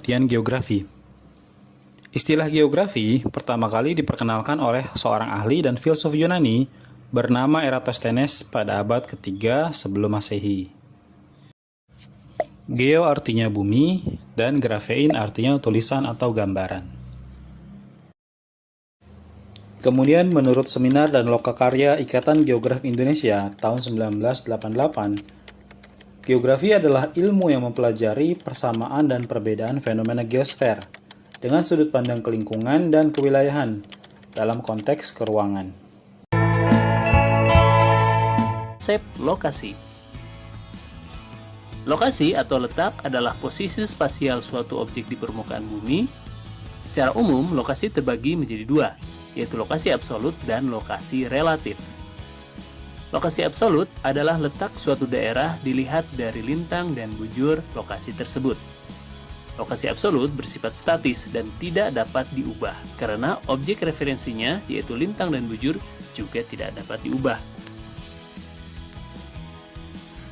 pengertian geografi. Istilah geografi pertama kali diperkenalkan oleh seorang ahli dan filsuf Yunani bernama Eratosthenes pada abad ketiga sebelum Masehi. Geo artinya bumi, dan grafein artinya tulisan atau gambaran. Kemudian menurut seminar dan lokakarya Ikatan Geografi Indonesia tahun 1988, geografi adalah ilmu yang mempelajari persamaan dan perbedaan fenomena geosfer dengan sudut pandang kelingkungan dan kewilayahan dalam konteks keruangan. Konsep lokasi. Lokasi atau letak adalah posisi spasial suatu objek di permukaan bumi. Secara umum, lokasi terbagi menjadi dua, yaitu lokasi absolut dan lokasi relatif. Lokasi absolut adalah letak suatu daerah dilihat dari lintang dan bujur lokasi tersebut. Lokasi absolut bersifat statis dan tidak dapat diubah, karena objek referensinya, yaitu lintang dan bujur, juga tidak dapat diubah.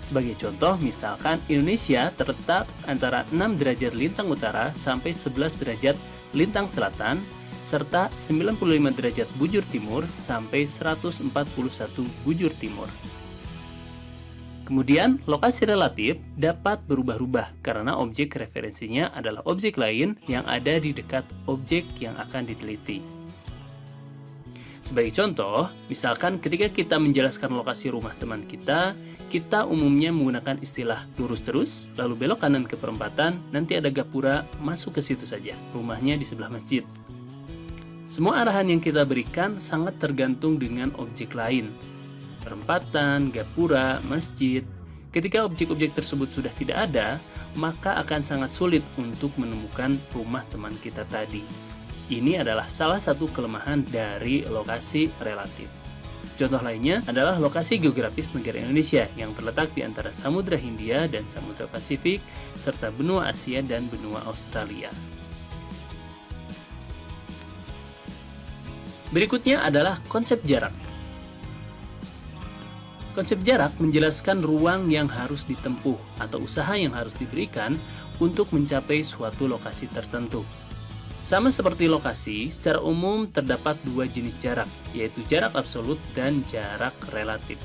Sebagai contoh, misalkan Indonesia terletak antara 6 derajat lintang utara sampai 11 derajat lintang selatan, serta 95 derajat bujur timur sampai 141 bujur timur. Kemudian, lokasi relatif dapat berubah-ubah karena objek referensinya adalah objek lain yang ada di dekat objek yang akan diteliti. Sebagai contoh, misalkan ketika kita menjelaskan lokasi rumah teman kita umumnya menggunakan istilah lurus terus, lalu belok kanan ke perempatan, nanti ada gapura, masuk ke situ saja. Rumahnya di sebelah masjid. Semua arahan yang kita berikan sangat tergantung dengan objek lain. Perempatan, gapura, masjid. Ketika objek-objek tersebut sudah tidak ada, maka akan sangat sulit untuk menemukan rumah teman kita tadi. Ini adalah salah satu kelemahan dari lokasi relatif. Contoh lainnya adalah lokasi geografis negara Indonesia yang terletak di antara Samudra Hindia dan Samudra Pasifik, serta benua Asia dan benua Australia. Berikutnya adalah konsep jarak. Konsep jarak menjelaskan ruang yang harus ditempuh atau usaha yang harus diberikan untuk mencapai suatu lokasi tertentu. Sama seperti lokasi, secara umum terdapat dua jenis jarak, yaitu jarak absolut dan jarak relatif.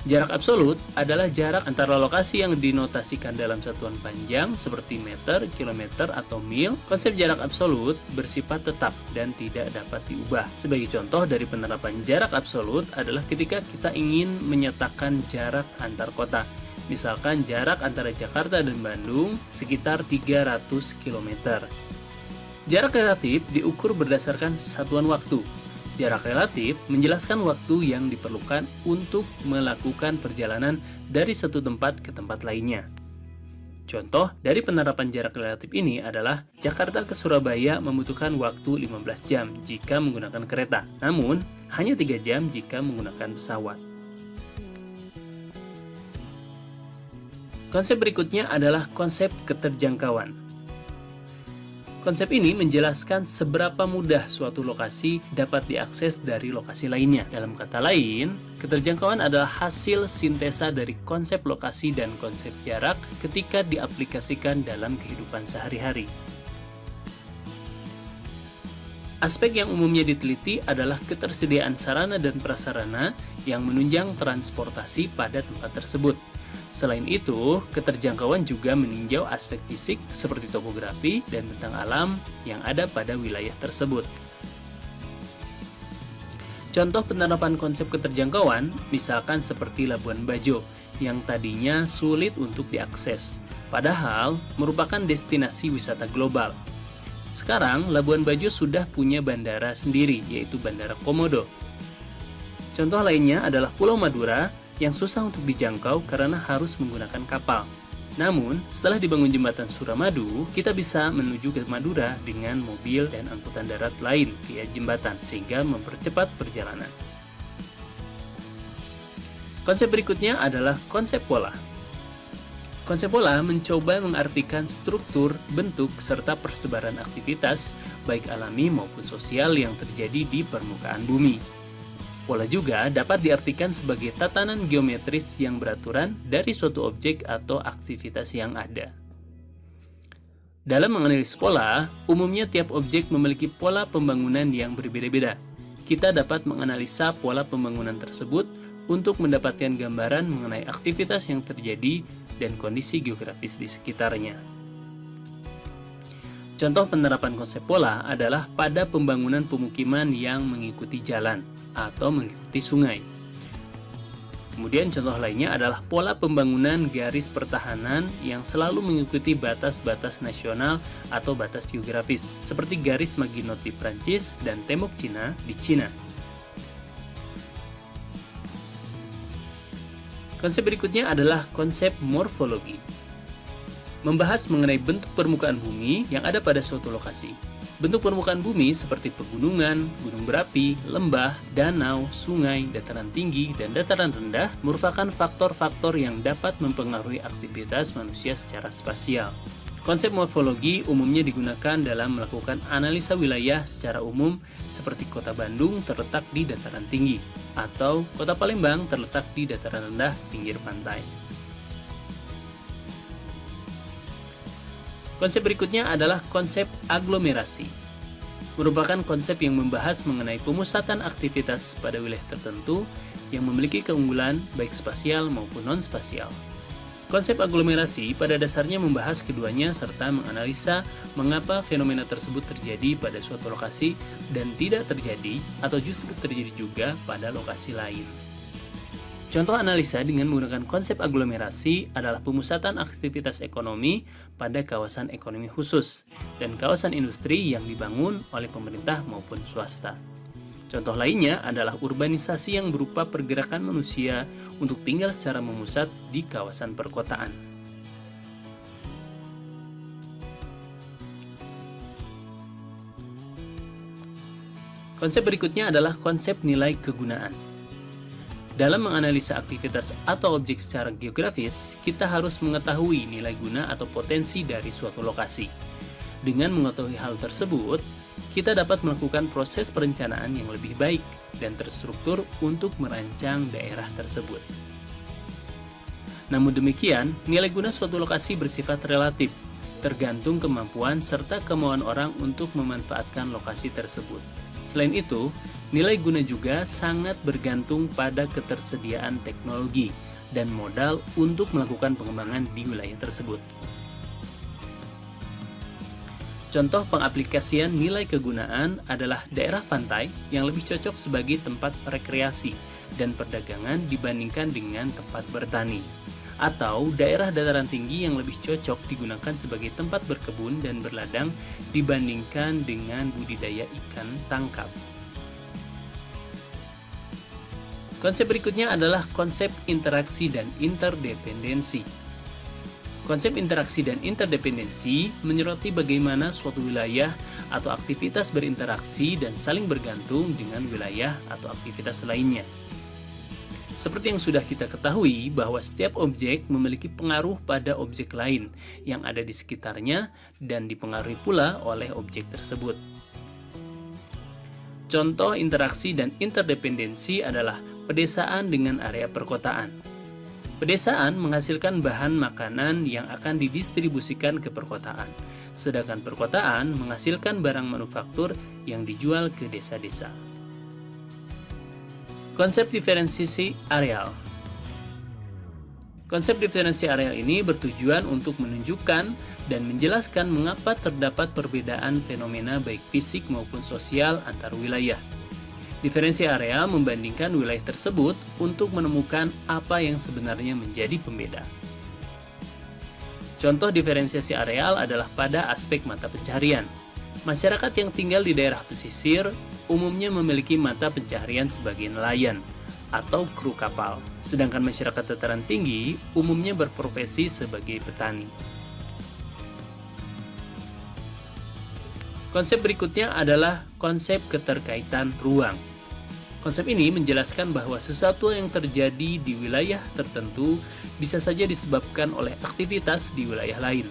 Jarak absolut adalah jarak antara lokasi yang dinotasikan dalam satuan panjang seperti meter, kilometer, atau mil. Konsep jarak absolut bersifat tetap dan tidak dapat diubah. Sebagai contoh dari penerapan jarak absolut adalah ketika kita ingin menyatakan jarak antar kota. Misalkan jarak antara Jakarta dan Bandung sekitar 300 km. Jarak relatif diukur berdasarkan satuan waktu. Jarak relatif menjelaskan waktu yang diperlukan untuk melakukan perjalanan dari satu tempat ke tempat lainnya. Contoh dari penerapan jarak relatif ini adalah Jakarta ke Surabaya membutuhkan waktu 15 jam jika menggunakan kereta, namun hanya 3 jam jika menggunakan pesawat. Konsep berikutnya adalah konsep keterjangkauan. Konsep ini menjelaskan seberapa mudah suatu lokasi dapat diakses dari lokasi lainnya. Dalam kata lain, keterjangkauan adalah hasil sintesa dari konsep lokasi dan konsep jarak ketika diaplikasikan dalam kehidupan sehari-hari. Aspek yang umumnya diteliti adalah ketersediaan sarana dan prasarana yang menunjang transportasi pada tempat tersebut. Selain itu, keterjangkauan juga meninjau aspek fisik seperti topografi dan bentang alam yang ada pada wilayah tersebut. Contoh penerapan konsep keterjangkauan, misalkan seperti Labuan Bajo, yang tadinya sulit untuk diakses, padahal merupakan destinasi wisata global. Sekarang, Labuan Bajo sudah punya bandara sendiri, yaitu Bandara Komodo. Contoh lainnya adalah Pulau Madura, yang susah untuk dijangkau karena harus menggunakan kapal. Namun, setelah dibangun jembatan Suramadu, kita bisa menuju ke Madura dengan mobil dan angkutan darat lain via jembatan, sehingga mempercepat perjalanan. Konsep berikutnya adalah konsep pola. Konsep pola mencoba mengartikan struktur, bentuk, serta persebaran aktivitas, baik alami maupun sosial yang terjadi di permukaan bumi. Pola juga dapat diartikan sebagai tatanan geometris yang beraturan dari suatu objek atau aktivitas yang ada. Dalam menganalisis pola, umumnya tiap objek memiliki pola pembangunan yang berbeda-beda. Kita dapat menganalisa pola pembangunan tersebut untuk mendapatkan gambaran mengenai aktivitas yang terjadi dan kondisi geografis di sekitarnya. Contoh penerapan konsep pola adalah pada pembangunan pemukiman yang mengikuti jalan atau mengikuti sungai. Kemudian contoh lainnya adalah pola pembangunan garis pertahanan yang selalu mengikuti batas-batas nasional atau batas geografis, seperti garis Maginot di Prancis dan tembok Cina di Cina. Konsep berikutnya adalah konsep morfologi. Membahas mengenai bentuk permukaan bumi yang ada pada suatu lokasi. Bentuk permukaan bumi seperti pegunungan, gunung berapi, lembah, danau, sungai, dataran tinggi, dan dataran rendah merupakan faktor-faktor yang dapat mempengaruhi aktivitas manusia secara spasial. Konsep morfologi umumnya digunakan dalam melakukan analisa wilayah secara umum seperti kota Bandung terletak di dataran tinggi atau kota Palembang terletak di dataran rendah pinggir pantai. Konsep berikutnya adalah konsep aglomerasi. Merupakan konsep yang membahas mengenai pemusatan aktivitas pada wilayah tertentu yang memiliki keunggulan baik spasial maupun non-spasial. Konsep aglomerasi pada dasarnya membahas keduanya serta menganalisa mengapa fenomena tersebut terjadi pada suatu lokasi dan tidak terjadi atau justru terjadi juga pada lokasi lain. Contoh analisa dengan menggunakan konsep aglomerasi adalah pemusatan aktivitas ekonomi pada kawasan ekonomi khusus dan kawasan industri yang dibangun oleh pemerintah maupun swasta. Contoh lainnya adalah urbanisasi yang berupa pergerakan manusia untuk tinggal secara memusat di kawasan perkotaan. Konsep berikutnya adalah konsep nilai kegunaan. Dalam menganalisa aktivitas atau objek secara geografis, kita harus mengetahui nilai guna atau potensi dari suatu lokasi. Dengan mengetahui hal tersebut, kita dapat melakukan proses perencanaan yang lebih baik dan terstruktur untuk merancang daerah tersebut. Namun demikian, nilai guna suatu lokasi bersifat relatif, tergantung kemampuan serta kemauan orang untuk memanfaatkan lokasi tersebut. Selain itu, nilai guna juga sangat bergantung pada ketersediaan teknologi dan modal untuk melakukan pengembangan di wilayah tersebut. Contoh pengaplikasian nilai kegunaan adalah daerah pantai yang lebih cocok sebagai tempat rekreasi dan perdagangan dibandingkan dengan tempat bertani, atau daerah dataran tinggi yang lebih cocok digunakan sebagai tempat berkebun dan berladang dibandingkan dengan budidaya ikan tangkap. Konsep berikutnya adalah konsep interaksi dan interdependensi. Konsep interaksi dan interdependensi menyoroti bagaimana suatu wilayah atau aktivitas berinteraksi dan saling bergantung dengan wilayah atau aktivitas lainnya. Seperti yang sudah kita ketahui bahwa setiap objek memiliki pengaruh pada objek lain yang ada di sekitarnya dan dipengaruhi pula oleh objek tersebut. Contoh interaksi dan interdependensi adalah pedesaan dengan area perkotaan. Pedesaan menghasilkan bahan makanan yang akan didistribusikan ke perkotaan, sedangkan perkotaan menghasilkan barang manufaktur yang dijual ke desa-desa. Konsep diferensiasi areal. Konsep diferensiasi areal ini bertujuan untuk menunjukkan dan menjelaskan mengapa terdapat perbedaan fenomena baik fisik maupun sosial antar wilayah. Diferensi area membandingkan wilayah tersebut untuk menemukan apa yang sebenarnya menjadi pembeda. Contoh diferensiasi areal adalah pada aspek mata pencaharian. Masyarakat yang tinggal di daerah pesisir umumnya memiliki mata pencaharian sebagai nelayan atau kru kapal, sedangkan masyarakat dataran tinggi umumnya berprofesi sebagai petani. Konsep berikutnya adalah konsep keterkaitan ruang. Konsep ini menjelaskan bahwa sesuatu yang terjadi di wilayah tertentu bisa saja disebabkan oleh aktivitas di wilayah lain.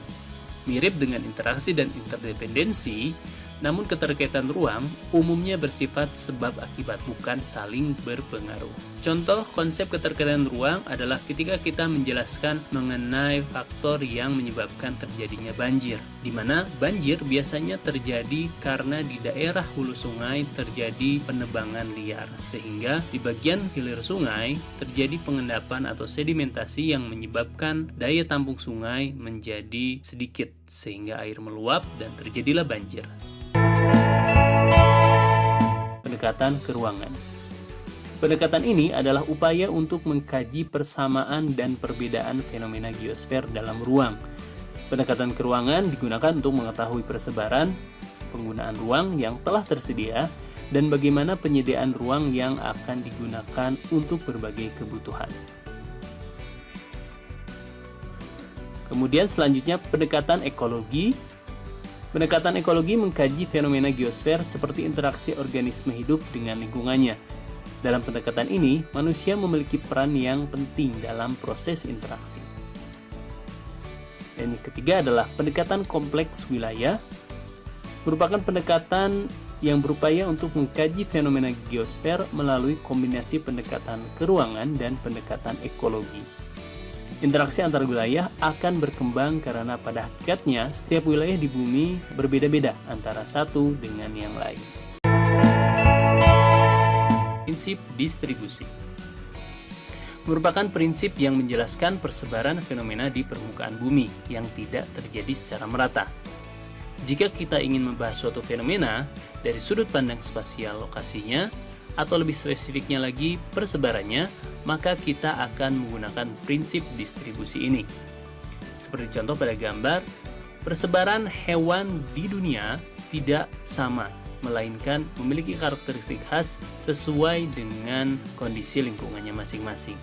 Mirip dengan interaksi dan interdependensi, Namun keterkaitan ruang umumnya bersifat sebab akibat, bukan saling berpengaruh. Contoh konsep keterkaitan ruang adalah ketika kita menjelaskan mengenai faktor yang menyebabkan terjadinya banjir, di mana banjir biasanya terjadi karena di daerah hulu sungai terjadi penebangan liar, sehingga di bagian hilir sungai terjadi pengendapan atau sedimentasi yang menyebabkan daya tampung sungai menjadi sedikit, sehingga air meluap dan terjadilah banjir. Pendekatan keruangan. Pendekatan ini adalah upaya untuk mengkaji persamaan dan perbedaan fenomena geosfer dalam ruang. Pendekatan keruangan digunakan untuk mengetahui persebaran, penggunaan ruang yang telah tersedia, dan bagaimana penyediaan ruang yang akan digunakan untuk berbagai kebutuhan. Kemudian selanjutnya pendekatan ekologi. Pendekatan ekologi mengkaji fenomena geosfer seperti interaksi organisme hidup dengan lingkungannya. Dalam pendekatan ini, manusia memiliki peran yang penting dalam proses interaksi. Dan yang ketiga adalah pendekatan kompleks wilayah, merupakan pendekatan yang berupaya untuk mengkaji fenomena geosfer melalui kombinasi pendekatan keruangan dan pendekatan ekologi. Interaksi antar wilayah akan berkembang karena pada hakikatnya setiap wilayah di bumi berbeda-beda antara satu dengan yang lain. Prinsip distribusi merupakan prinsip yang menjelaskan persebaran fenomena di permukaan bumi yang tidak terjadi secara merata. Jika kita ingin membahas suatu fenomena dari sudut pandang spasial lokasinya, atau lebih spesifiknya lagi persebarannya, maka kita akan menggunakan prinsip distribusi ini. Seperti contoh pada gambar, persebaran hewan di dunia tidak sama, melainkan memiliki karakteristik khas sesuai dengan kondisi lingkungannya masing-masing.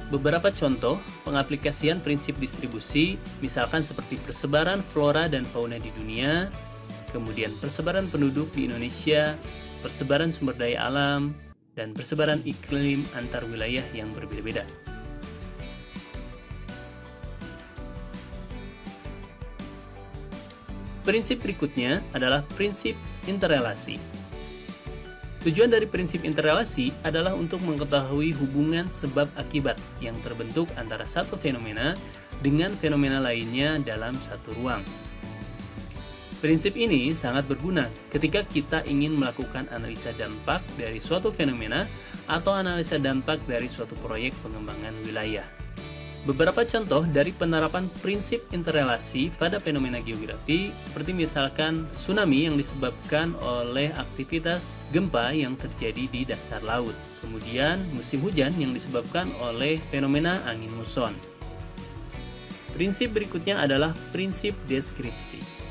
Beberapa contoh pengaplikasian prinsip distribusi, misalkan seperti persebaran flora dan fauna di dunia, kemudian persebaran penduduk di Indonesia, persebaran sumber daya alam, dan persebaran iklim antar wilayah yang berbeda-beda. Prinsip berikutnya adalah prinsip interrelasi. Tujuan dari prinsip interrelasi adalah untuk mengetahui hubungan sebab akibat yang terbentuk antara satu fenomena dengan fenomena lainnya dalam satu ruang. Prinsip ini sangat berguna ketika kita ingin melakukan analisa dampak dari suatu fenomena atau analisa dampak dari suatu proyek pengembangan wilayah. Beberapa contoh dari penerapan prinsip interrelasi pada fenomena geografi seperti misalkan tsunami yang disebabkan oleh aktivitas gempa yang terjadi di dasar laut. Kemudian musim hujan yang disebabkan oleh fenomena angin muson. Prinsip berikutnya adalah prinsip deskripsi.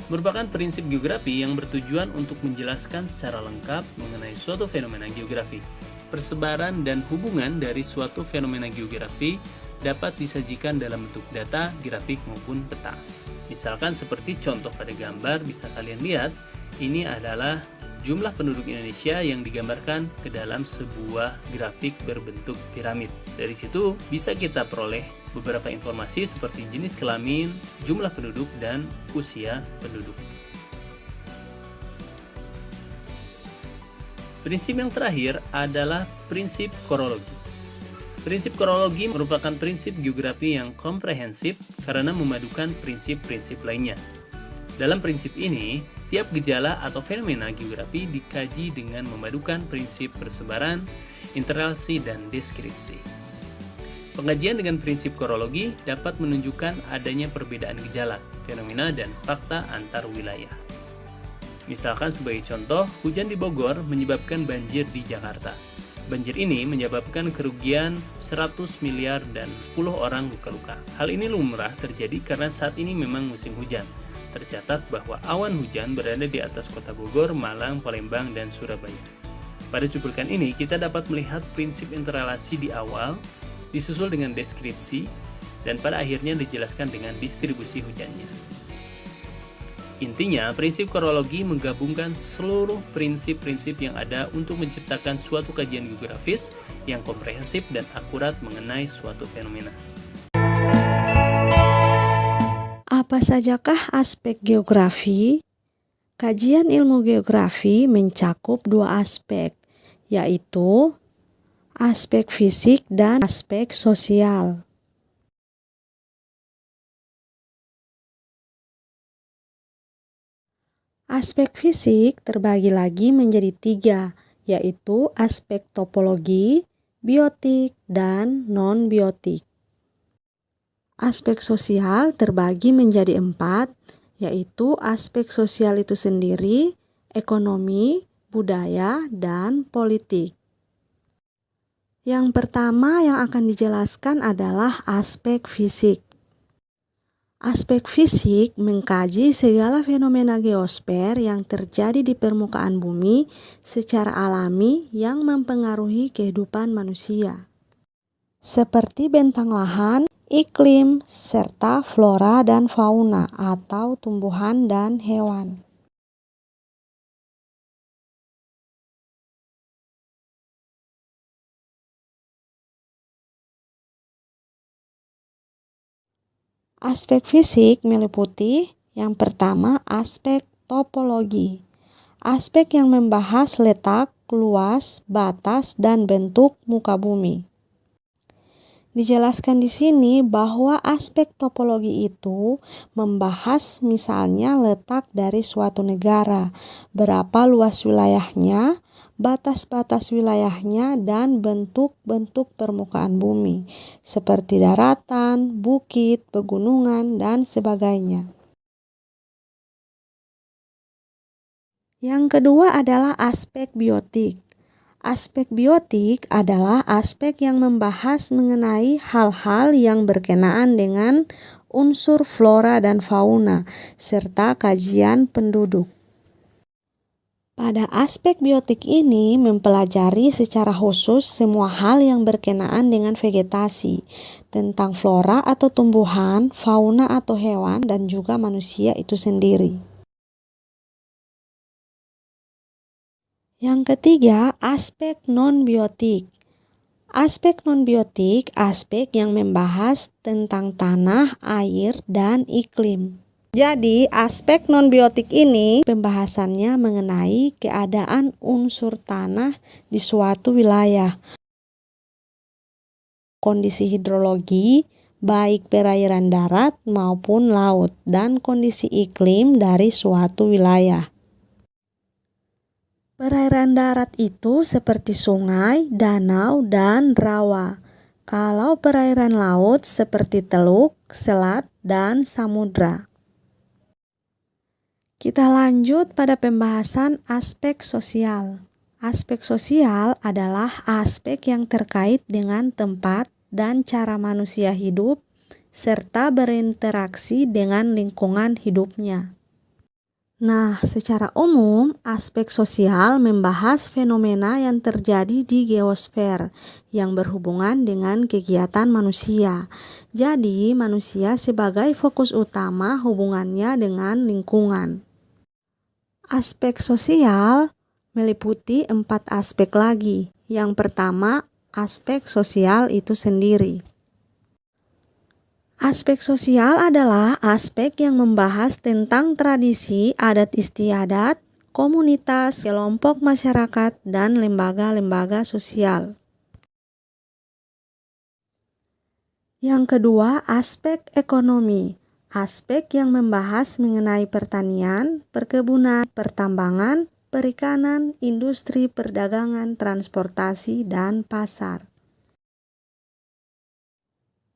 Merupakan prinsip geografi yang bertujuan untuk menjelaskan secara lengkap mengenai suatu fenomena geografi. Persebaran dan hubungan dari suatu fenomena geografi dapat disajikan dalam bentuk data, grafik maupun peta. Misalkan seperti contoh pada gambar bisa kalian lihat, ini adalah jumlah penduduk Indonesia yang digambarkan ke dalam sebuah grafik berbentuk piramid. Dari situ bisa kita peroleh beberapa informasi seperti jenis kelamin, jumlah penduduk, dan usia penduduk. Prinsip yang terakhir adalah prinsip korologi. Prinsip korologi merupakan prinsip geografi yang komprehensif karena memadukan prinsip-prinsip lainnya. Dalam prinsip ini, tiap gejala atau fenomena geografi dikaji dengan memadukan prinsip persebaran, interrelasi, dan deskripsi. Pengajian dengan prinsip korologi dapat menunjukkan adanya perbedaan gejala, fenomena, dan fakta antar wilayah. Misalkan sebagai contoh, hujan di Bogor menyebabkan banjir di Jakarta. Banjir ini menyebabkan kerugian 100 miliar dan 10 orang luka-luka. Hal ini lumrah terjadi karena saat ini memang musim hujan. Tercatat bahwa awan hujan berada di atas kota Bogor, Malang, Palembang, dan Surabaya. Pada cuplikan ini, kita dapat melihat prinsip interrelasi di awal, disusul dengan deskripsi, dan pada akhirnya dijelaskan dengan distribusi hujannya. Intinya, prinsip korologi menggabungkan seluruh prinsip-prinsip yang ada untuk menciptakan suatu kajian geografis yang komprehensif dan akurat mengenai suatu fenomena. Apa sajakah aspek geografi? Kajian ilmu geografi mencakup dua aspek, yaitu aspek fisik dan aspek sosial. Aspek fisik terbagi lagi menjadi tiga, yaitu aspek topologi, biotik, dan non-biotik. Aspek sosial terbagi menjadi 4, yaitu aspek sosial itu sendiri, ekonomi, budaya, dan politik. Yang pertama yang akan dijelaskan adalah aspek fisik. Aspek fisik mengkaji segala fenomena geosfer yang terjadi di permukaan bumi secara alami yang mempengaruhi kehidupan manusia, seperti bentang lahan, iklim, serta flora dan fauna atau tumbuhan dan hewan. Aspek fisik meliputi yang pertama aspek topologi. Aspek yang membahas letak, luas, batas, dan bentuk muka bumi. Dijelaskan di sini bahwa aspek topologi itu membahas misalnya letak dari suatu negara, berapa luas wilayahnya, batas-batas wilayahnya, dan bentuk-bentuk permukaan bumi, seperti daratan, bukit, pegunungan, dan sebagainya. Yang kedua adalah aspek biotik. Aspek biotik adalah aspek yang membahas mengenai hal-hal yang berkenaan dengan unsur flora dan fauna, serta kajian penduduk. Pada aspek biotik ini mempelajari secara khusus semua hal yang berkenaan dengan vegetasi, tentang flora atau tumbuhan, fauna atau hewan, dan juga manusia itu sendiri. Yang ketiga, aspek non-biotik. Aspek non-biotik, aspek yang membahas tentang tanah, air, dan iklim. Jadi, aspek non-biotik ini pembahasannya mengenai keadaan unsur tanah di suatu wilayah, kondisi hidrologi, baik perairan darat maupun laut, dan kondisi iklim dari suatu wilayah. Perairan darat itu seperti sungai, danau, dan rawa. Kalau perairan laut seperti teluk, selat, dan samudra. Kita lanjut pada pembahasan aspek sosial. Aspek sosial adalah aspek yang terkait dengan tempat dan cara manusia hidup, serta berinteraksi dengan lingkungan hidupnya. Nah, secara umum, aspek sosial membahas fenomena yang terjadi di geosfer yang berhubungan dengan kegiatan manusia. Jadi, manusia sebagai fokus utama hubungannya dengan lingkungan. Aspek sosial meliputi 4 aspek lagi. Yang pertama, aspek sosial itu sendiri. Aspek sosial adalah aspek yang membahas tentang tradisi, adat istiadat, komunitas, kelompok masyarakat, dan lembaga-lembaga sosial. Yang kedua, aspek ekonomi. Aspek yang membahas mengenai pertanian, perkebunan, pertambangan, perikanan, industri, perdagangan, transportasi, dan pasar.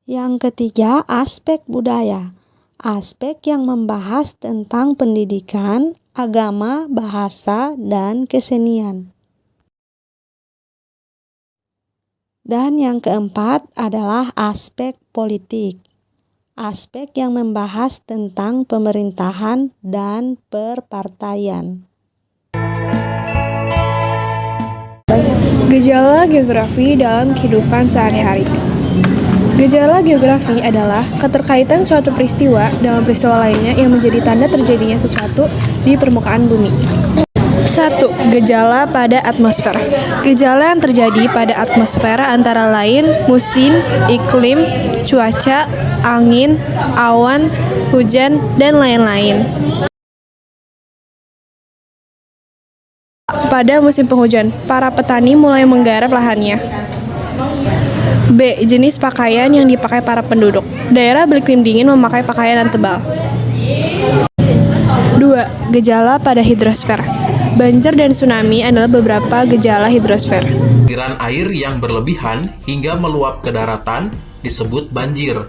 Yang ketiga, aspek budaya. Aspek yang membahas tentang pendidikan, agama, bahasa, dan kesenian. Dan yang keempat adalah aspek politik. Aspek yang membahas tentang pemerintahan dan perpartaian. Gejala geografi dalam kehidupan sehari-hari. Gejala geografi adalah keterkaitan suatu peristiwa dengan peristiwa lainnya yang menjadi tanda terjadinya sesuatu di permukaan bumi. 1. Gejala pada atmosfer. Gejala yang terjadi pada atmosfer antara lain musim, iklim, cuaca, angin, awan, hujan, dan lain-lain. Pada musim penghujan, para petani mulai menggarap lahannya. B. Jenis pakaian yang dipakai para penduduk. Daerah beriklim dingin memakai pakaian yang tebal. 2. Gejala pada hidrosfer. Banjir dan tsunami adalah beberapa gejala hidrosfer. Aliran air yang berlebihan hingga meluap ke daratan disebut banjir.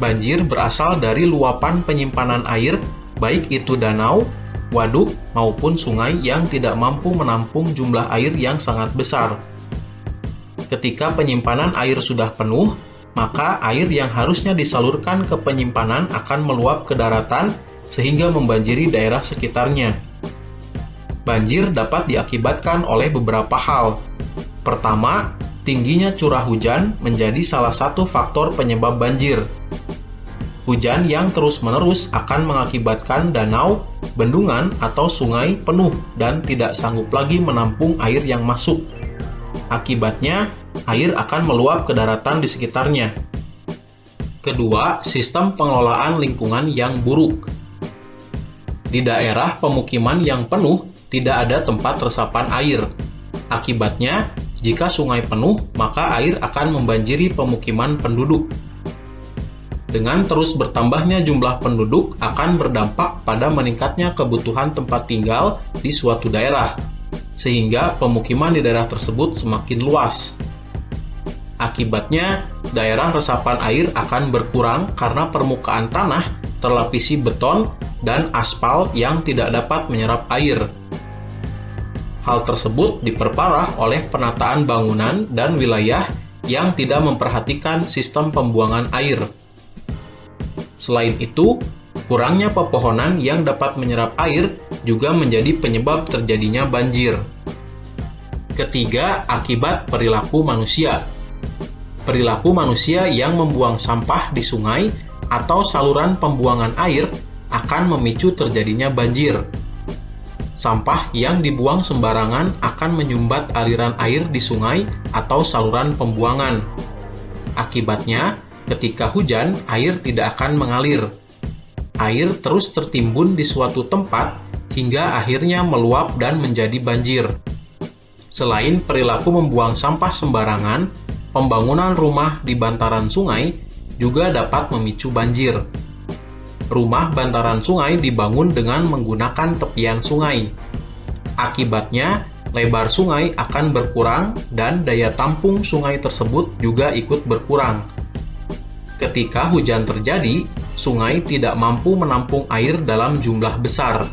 Banjir berasal dari luapan penyimpanan air, baik itu danau, waduk, maupun sungai yang tidak mampu menampung jumlah air yang sangat besar. Ketika penyimpanan air sudah penuh, maka air yang harusnya disalurkan ke penyimpanan akan meluap ke daratan sehingga membanjiri daerah sekitarnya. Banjir dapat diakibatkan oleh beberapa hal. Pertama, tingginya curah hujan menjadi salah satu faktor penyebab banjir. Hujan yang terus-menerus akan mengakibatkan danau, bendungan, atau sungai penuh dan tidak sanggup lagi menampung air yang masuk. Akibatnya, air akan meluap ke daratan di sekitarnya. Kedua, sistem pengelolaan lingkungan yang buruk. Di daerah pemukiman yang penuh, tidak ada tempat resapan air. Akibatnya, jika sungai penuh, maka air akan membanjiri pemukiman penduduk. Dengan terus bertambahnya jumlah penduduk akan berdampak pada meningkatnya kebutuhan tempat tinggal di suatu daerah, sehingga pemukiman di daerah tersebut semakin luas. Akibatnya, daerah resapan air akan berkurang karena permukaan tanah terlapisi beton dan aspal yang tidak dapat menyerap air. Hal tersebut diperparah oleh penataan bangunan dan wilayah yang tidak memperhatikan sistem pembuangan air. Selain itu, kurangnya pepohonan yang dapat menyerap air juga menjadi penyebab terjadinya banjir. Ketiga, akibat perilaku manusia. Perilaku manusia yang membuang sampah di sungai atau saluran pembuangan air akan memicu terjadinya banjir. Sampah yang dibuang sembarangan akan menyumbat aliran air di sungai atau saluran pembuangan. Akibatnya, ketika hujan, air tidak akan mengalir. Air terus tertimbun di suatu tempat hingga akhirnya meluap dan menjadi banjir. Selain perilaku membuang sampah sembarangan, pembangunan rumah di bantaran sungai juga dapat memicu banjir. Rumah bantaran sungai dibangun dengan menggunakan tepian sungai. Akibatnya, lebar sungai akan berkurang dan daya tampung sungai tersebut juga ikut berkurang. Ketika hujan terjadi, sungai tidak mampu menampung air dalam jumlah besar.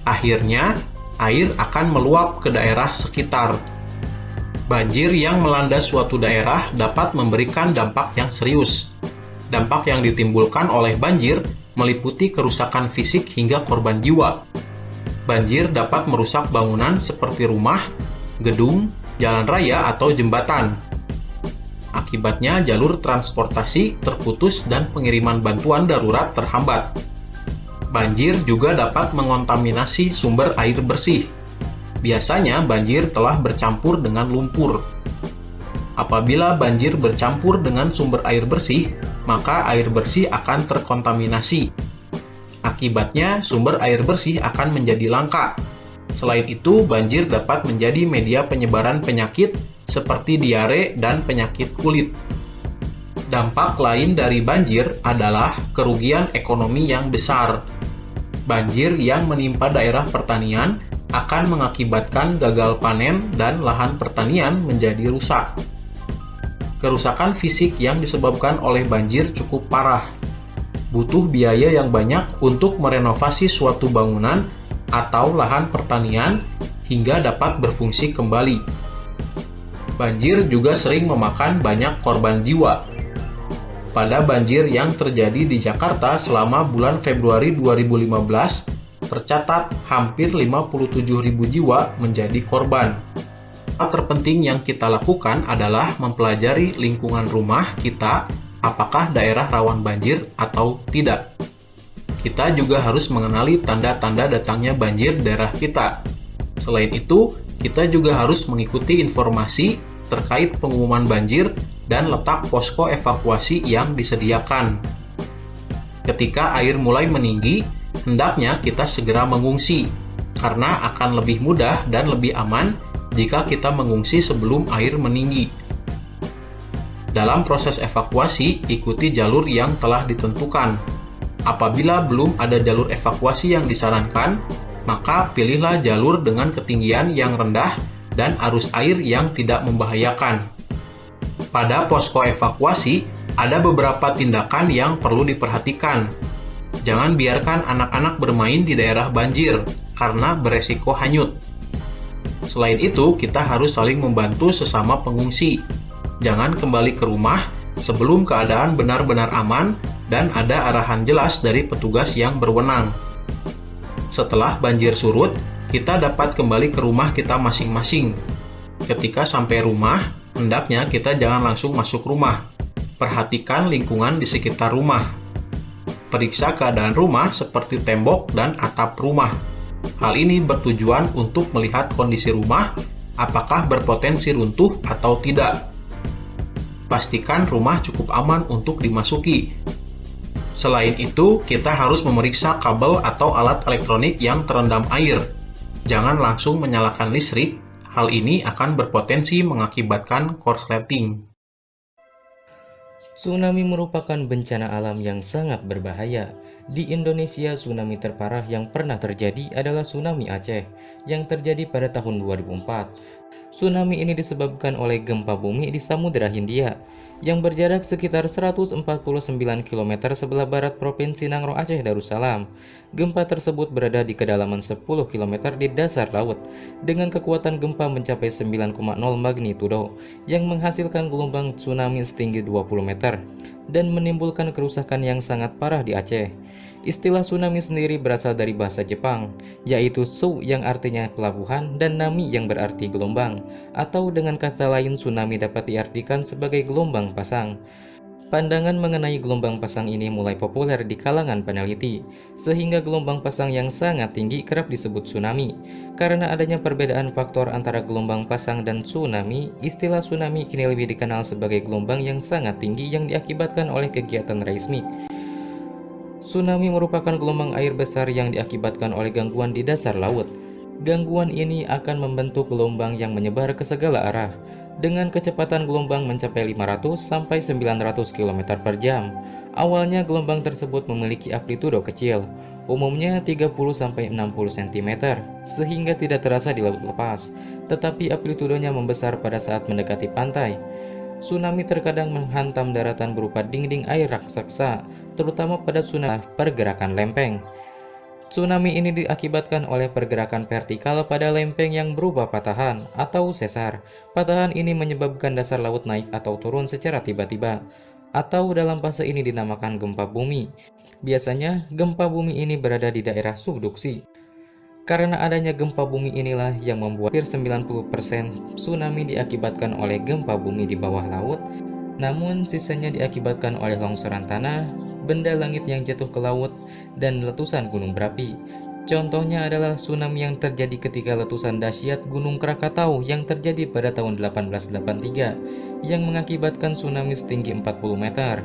Akhirnya, air akan meluap ke daerah sekitar. Banjir yang melanda suatu daerah dapat memberikan dampak yang serius. Dampak yang ditimbulkan oleh banjir meliputi kerusakan fisik hingga korban jiwa. Banjir dapat merusak bangunan seperti rumah, gedung, jalan raya, atau jembatan. Akibatnya, jalur transportasi terputus dan pengiriman bantuan darurat terhambat. Banjir juga dapat mengontaminasi sumber air bersih. Biasanya, banjir telah bercampur dengan lumpur. Apabila banjir bercampur dengan sumber air bersih, maka air bersih akan terkontaminasi. Akibatnya, sumber air bersih akan menjadi langka. Selain itu, banjir dapat menjadi media penyebaran penyakit seperti diare dan penyakit kulit. Dampak lain dari banjir adalah kerugian ekonomi yang besar. Banjir yang menimpa daerah pertanian akan mengakibatkan gagal panen dan lahan pertanian menjadi rusak. Kerusakan fisik yang disebabkan oleh banjir cukup parah. Butuh biaya yang banyak untuk merenovasi suatu bangunan atau lahan pertanian hingga dapat berfungsi kembali. Banjir juga sering memakan banyak korban jiwa. Pada banjir yang terjadi di Jakarta selama bulan Februari 2015, tercatat hampir 57.000 jiwa menjadi korban. Hal terpenting yang kita lakukan adalah mempelajari lingkungan rumah kita, apakah daerah rawan banjir atau tidak. Kita juga harus mengenali tanda-tanda datangnya banjir di daerah kita. Selain itu, kita juga harus mengikuti informasi terkait pengumuman banjir dan letak posko evakuasi yang disediakan. Ketika air mulai meninggi, hendaknya kita segera mengungsi. karena akan lebih mudah dan lebih aman jika kita mengungsi sebelum air meninggi. Dalam proses evakuasi, ikuti jalur yang telah ditentukan. Apabila belum ada jalur evakuasi yang disarankan, maka pilihlah jalur dengan ketinggian yang rendah dan arus air yang tidak membahayakan. Pada posko evakuasi, ada beberapa tindakan yang perlu diperhatikan. Jangan biarkan anak-anak bermain di daerah banjir, karena beresiko hanyut. Selain itu, kita harus saling membantu sesama pengungsi. Jangan kembali ke rumah sebelum keadaan benar-benar aman dan ada arahan jelas dari petugas yang berwenang. Setelah banjir surut, kita dapat kembali ke rumah kita masing-masing. Ketika sampai rumah, hendaknya kita jangan langsung masuk rumah. Perhatikan lingkungan di sekitar rumah. Periksa keadaan rumah seperti tembok dan atap rumah. Hal ini bertujuan untuk melihat kondisi rumah, apakah berpotensi runtuh atau tidak. Pastikan rumah cukup aman untuk dimasuki. Selain itu, kita harus memeriksa kabel atau alat elektronik yang terendam air. Jangan langsung menyalakan listrik, hal ini akan berpotensi mengakibatkan korsleting. Tsunami merupakan bencana alam yang sangat berbahaya. Di Indonesia, tsunami terparah yang pernah terjadi adalah tsunami Aceh yang terjadi pada tahun 2004. Tsunami ini disebabkan oleh gempa bumi di Samudra Hindia yang berjarak sekitar 149 km sebelah barat Provinsi Nangro Aceh Darussalam. Gempa tersebut berada di kedalaman 10 km di dasar laut dengan kekuatan gempa mencapai 9,0 magnitudo yang menghasilkan gelombang tsunami setinggi 20 meter dan menimbulkan kerusakan yang sangat parah di Aceh. Istilah tsunami sendiri berasal dari bahasa Jepang, yaitu Tsu yang artinya pelabuhan dan Nami yang berarti gelombang, atau dengan kata lain tsunami dapat diartikan sebagai gelombang pasang. Pandangan mengenai gelombang pasang ini mulai populer di kalangan peneliti, sehingga gelombang pasang yang sangat tinggi kerap disebut tsunami. Karena adanya perbedaan faktor antara gelombang pasang dan tsunami, istilah tsunami kini lebih dikenal sebagai gelombang yang sangat tinggi yang diakibatkan oleh kegiatan seismik. Tsunami merupakan gelombang air besar yang diakibatkan oleh gangguan di dasar laut. Gangguan ini akan membentuk gelombang yang menyebar ke segala arah, dengan kecepatan gelombang mencapai 500 sampai 900 km per jam. Awalnya gelombang tersebut memiliki amplitudo kecil, umumnya 30 sampai 60 cm, sehingga tidak terasa di laut lepas, tetapi amplitudonya membesar pada saat mendekati pantai. Tsunami terkadang menghantam daratan berupa dinding air raksasa, terutama pada tsunami pergerakan lempeng. Tsunami ini diakibatkan oleh pergerakan vertikal pada lempeng yang berupa patahan atau sesar. Patahan ini menyebabkan dasar laut naik atau turun secara tiba-tiba, atau dalam fase ini dinamakan gempa bumi. Biasanya, gempa bumi ini berada di daerah subduksi. Karena adanya gempa bumi inilah yang membuat hampir 90% tsunami diakibatkan oleh gempa bumi di bawah laut, namun sisanya diakibatkan oleh longsoran tanah, benda langit yang jatuh ke laut, dan letusan gunung berapi. Contohnya adalah tsunami yang terjadi ketika letusan dahsyat Gunung Krakatau yang terjadi pada tahun 1883 yang mengakibatkan tsunami setinggi 40 meter.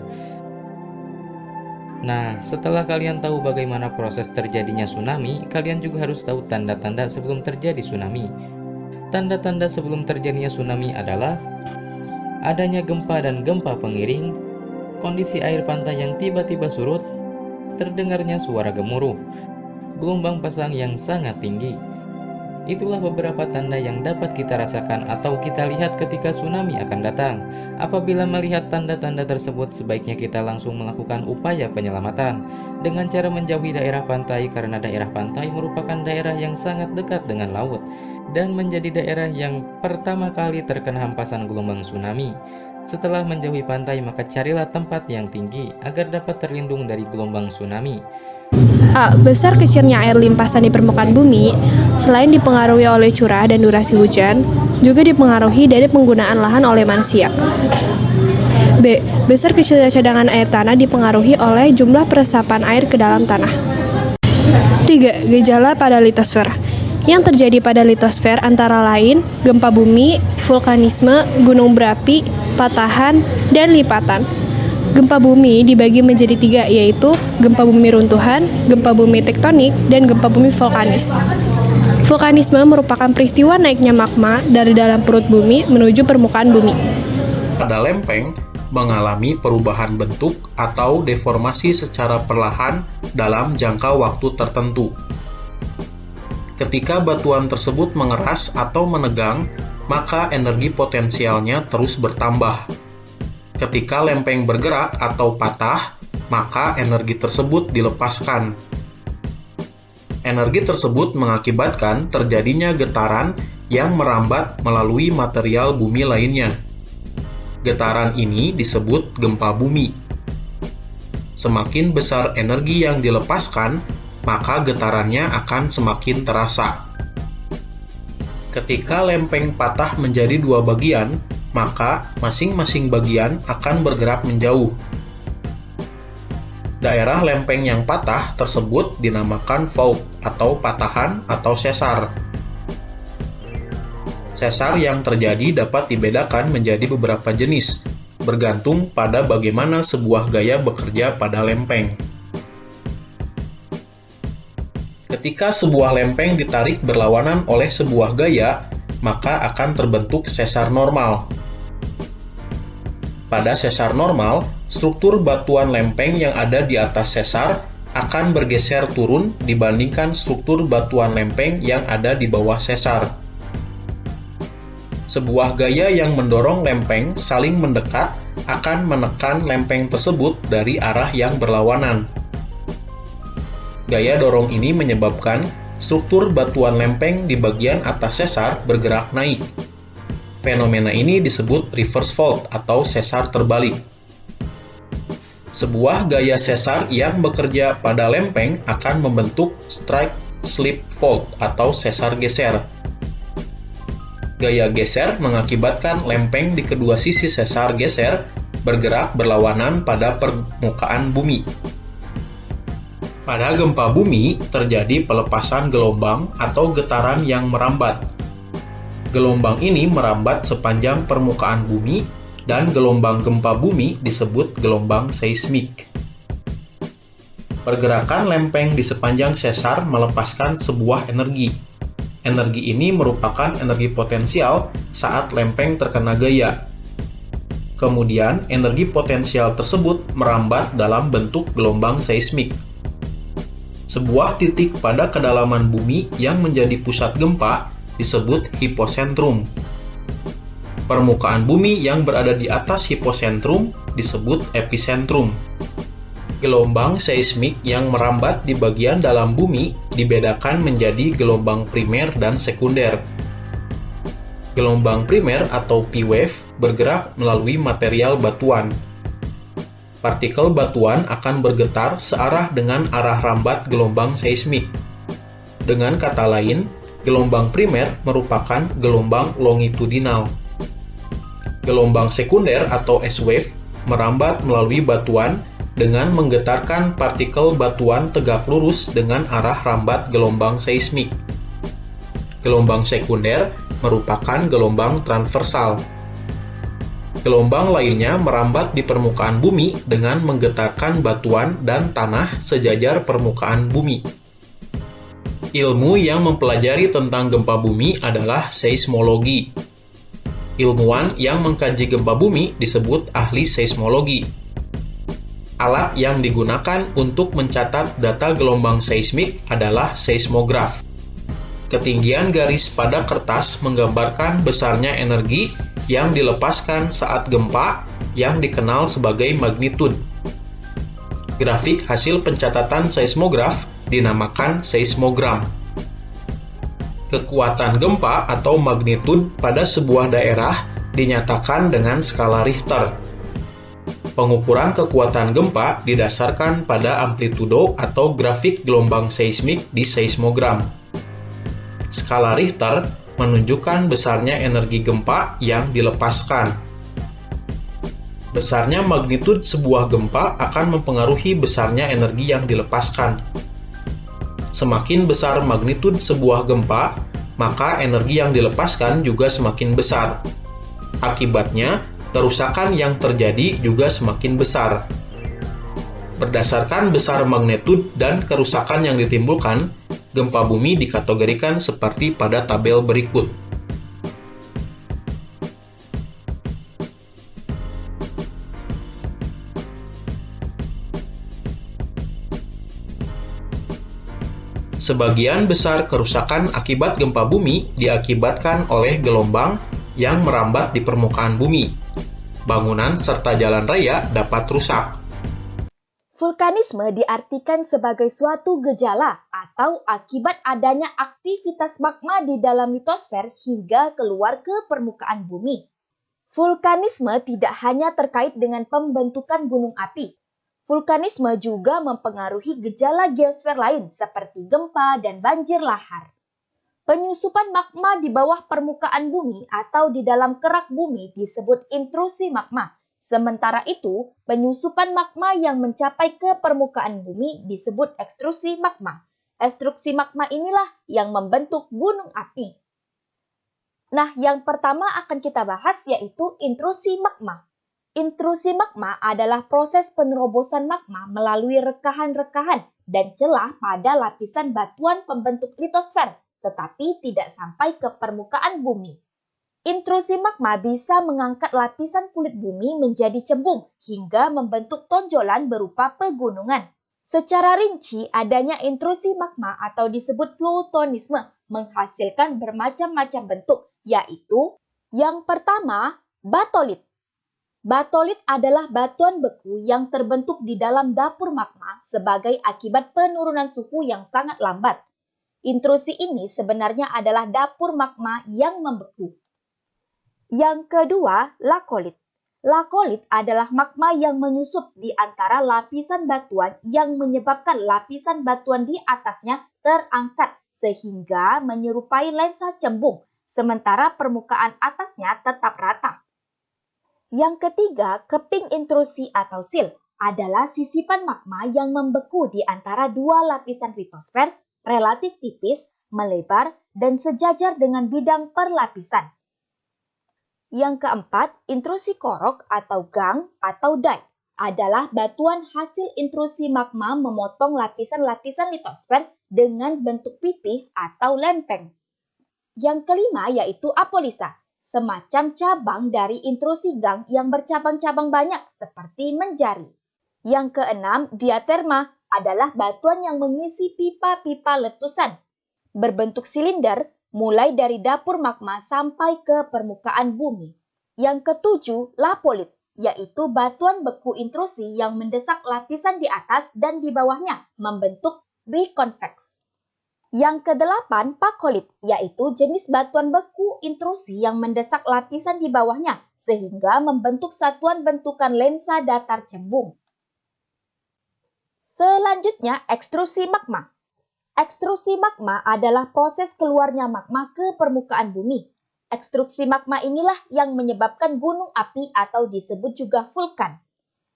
Nah, setelah kalian tahu bagaimana proses terjadinya tsunami, kalian juga harus tahu tanda-tanda sebelum terjadi tsunami. Tanda-tanda sebelum terjadinya tsunami adalah adanya gempa dan gempa pengiring, kondisi air pantai yang tiba-tiba surut, terdengarnya suara gemuruh, gelombang pasang yang sangat tinggi. Itulah beberapa tanda yang dapat kita rasakan atau kita lihat ketika tsunami akan datang. Apabila melihat tanda-tanda tersebut, sebaiknya kita langsung melakukan upaya penyelamatan dengan cara menjauhi daerah pantai, karena daerah pantai merupakan daerah yang sangat dekat dengan laut dan menjadi daerah yang pertama kali terkena hempasan gelombang tsunami. Setelah menjauhi pantai, maka carilah tempat yang tinggi agar dapat terlindung dari gelombang tsunami. A. Besar kecilnya air limpasan di permukaan bumi selain dipengaruhi oleh curah dan durasi hujan, juga dipengaruhi dari penggunaan lahan oleh manusia. B. Besar kecilnya cadangan air tanah dipengaruhi oleh jumlah peresapan air ke dalam tanah. 3. Gejala pada litosfer. Yang terjadi pada litosfer antara lain gempa bumi, vulkanisme, gunung berapi, patahan, dan lipatan. Gempa bumi dibagi menjadi 3, yaitu gempa bumi runtuhan, gempa bumi tektonik, dan gempa bumi vulkanis. Vulkanisme merupakan peristiwa naiknya magma dari dalam perut bumi menuju permukaan bumi. Pada lempeng mengalami perubahan bentuk atau deformasi secara perlahan dalam jangka waktu tertentu. Ketika batuan tersebut mengeras atau menegang, maka energi potensialnya terus bertambah. Ketika lempeng bergerak atau patah, maka energi tersebut dilepaskan. Energi tersebut mengakibatkan terjadinya getaran yang merambat melalui material bumi lainnya. Getaran ini disebut gempa bumi. Semakin besar energi yang dilepaskan, maka getarannya akan semakin terasa. Ketika lempeng patah menjadi dua bagian, maka masing-masing bagian akan bergerak menjauh. Daerah lempeng yang patah tersebut dinamakan fault atau patahan atau sesar. Sesar yang terjadi dapat dibedakan menjadi beberapa jenis, bergantung pada bagaimana sebuah gaya bekerja pada lempeng. Ketika sebuah lempeng ditarik berlawanan oleh sebuah gaya, maka akan terbentuk sesar normal. Pada sesar normal, struktur batuan lempeng yang ada di atas sesar akan bergeser turun dibandingkan struktur batuan lempeng yang ada di bawah sesar. Sebuah gaya yang mendorong lempeng saling mendekat akan menekan lempeng tersebut dari arah yang berlawanan. Gaya dorong ini menyebabkan struktur batuan lempeng di bagian atas sesar bergerak naik. Fenomena ini disebut reverse fault atau sesar terbalik. Sebuah gaya sesar yang bekerja pada lempeng akan membentuk strike slip fault atau sesar geser. Gaya geser mengakibatkan lempeng di kedua sisi sesar geser bergerak berlawanan pada permukaan bumi. Pada gempa bumi terjadi pelepasan gelombang atau getaran yang merambat. Gelombang ini merambat sepanjang permukaan bumi dan gelombang gempa bumi disebut gelombang seismik. Pergerakan lempeng di sepanjang sesar melepaskan sebuah energi. Energi ini merupakan energi potensial saat lempeng terkena gaya. Kemudian, energi potensial tersebut merambat dalam bentuk gelombang seismik. Sebuah titik pada kedalaman bumi yang menjadi pusat gempa disebut hiposentrum. Permukaan bumi yang berada di atas hiposentrum disebut epicentrum. Gelombang seismik yang merambat di bagian dalam bumi dibedakan menjadi gelombang primer dan sekunder. Gelombang primer atau P-wave bergerak melalui material batuan. Partikel batuan akan bergetar searah dengan arah rambat gelombang seismik. Dengan kata lain, gelombang primer merupakan gelombang longitudinal. Gelombang sekunder atau S-wave merambat melalui batuan dengan menggetarkan partikel batuan tegak lurus dengan arah rambat gelombang seismik. Gelombang sekunder merupakan gelombang transversal. Gelombang lainnya merambat di permukaan bumi dengan menggetarkan batuan dan tanah sejajar permukaan bumi. Ilmu yang mempelajari tentang gempa bumi adalah seismologi. Ilmuwan yang mengkaji gempa bumi disebut ahli seismologi. Alat yang digunakan untuk mencatat data gelombang seismik adalah seismograf. Ketinggian garis pada kertas menggambarkan besarnya energi yang dilepaskan saat gempa yang dikenal sebagai magnitud. Grafik hasil pencatatan seismograf dinamakan seismogram. Kekuatan gempa atau magnitud pada sebuah daerah dinyatakan dengan skala Richter. Pengukuran kekuatan gempa didasarkan pada amplitudo atau grafik gelombang seismik di seismogram. Skala Richter menunjukkan besarnya energi gempa yang dilepaskan. Besarnya magnitud sebuah gempa akan mempengaruhi besarnya energi yang dilepaskan. Semakin besar magnitud sebuah gempa, maka energi yang dilepaskan juga semakin besar. Akibatnya, kerusakan yang terjadi juga semakin besar. Berdasarkan besar magnitud dan kerusakan yang ditimbulkan, Gempa bumi dikategorikan seperti pada tabel berikut. Sebagian besar kerusakan akibat gempa bumi diakibatkan oleh gelombang yang merambat di permukaan bumi. Bangunan serta jalan raya dapat rusak. Vulkanisme diartikan sebagai suatu gejala atau akibat adanya aktivitas magma di dalam litosfer hingga keluar ke permukaan bumi. Vulkanisme tidak hanya terkait dengan pembentukan gunung api. Vulkanisme juga mempengaruhi gejala geosfer lain seperti gempa dan banjir lahar. Penyusupan magma di bawah permukaan bumi atau di dalam kerak bumi disebut intrusi magma. Sementara itu, penyusupan magma yang mencapai ke permukaan bumi disebut ekstrusi magma. Ekstrusi magma inilah yang membentuk gunung api. Nah, yang pertama akan kita bahas yaitu intrusi magma. Intrusi magma adalah proses penerobosan magma melalui rekahan-rekahan dan celah pada lapisan batuan pembentuk litosfer, tetapi tidak sampai ke permukaan bumi. Intrusi magma bisa mengangkat lapisan kulit bumi menjadi cembung hingga membentuk tonjolan berupa pegunungan. Secara rinci, adanya intrusi magma atau disebut plutonisme menghasilkan bermacam-macam bentuk, yaitu yang pertama, batolit. Batolit adalah batuan beku yang terbentuk di dalam dapur magma sebagai akibat penurunan suhu yang sangat lambat. Intrusi ini sebenarnya adalah dapur magma yang membeku. Yang kedua, lakolit. Lakolit adalah magma yang menyusup di antara lapisan batuan yang menyebabkan lapisan batuan di atasnya terangkat sehingga menyerupai lensa cembung, sementara permukaan atasnya tetap rata. Yang ketiga, keping intrusi atau sil adalah sisipan magma yang membeku di antara dua lapisan litosfer relatif tipis, melebar, dan sejajar dengan bidang perlapisan. Yang keempat, intrusi korok atau gang atau dike adalah batuan hasil intrusi magma memotong lapisan-lapisan litosfer dengan bentuk pipih atau lempeng. Yang kelima yaitu apolisa, semacam cabang dari intrusi gang yang bercabang-cabang banyak seperti menjari. Yang keenam, diaterma adalah batuan yang mengisi pipa-pipa letusan, berbentuk silinder mulai dari dapur magma sampai ke permukaan bumi. Yang ketujuh, lapolit, yaitu batuan beku intrusi yang mendesak lapisan di atas dan di bawahnya membentuk biconvex. Yang kedelapan, pakolit, yaitu jenis batuan beku intrusi yang mendesak lapisan di bawahnya sehingga membentuk satuan bentukan lensa datar cembung. Selanjutnya, ekstrusi magma. Ekstrusi magma adalah proses keluarnya magma ke permukaan bumi. Ekstrusi magma inilah yang menyebabkan gunung api atau disebut juga vulkan.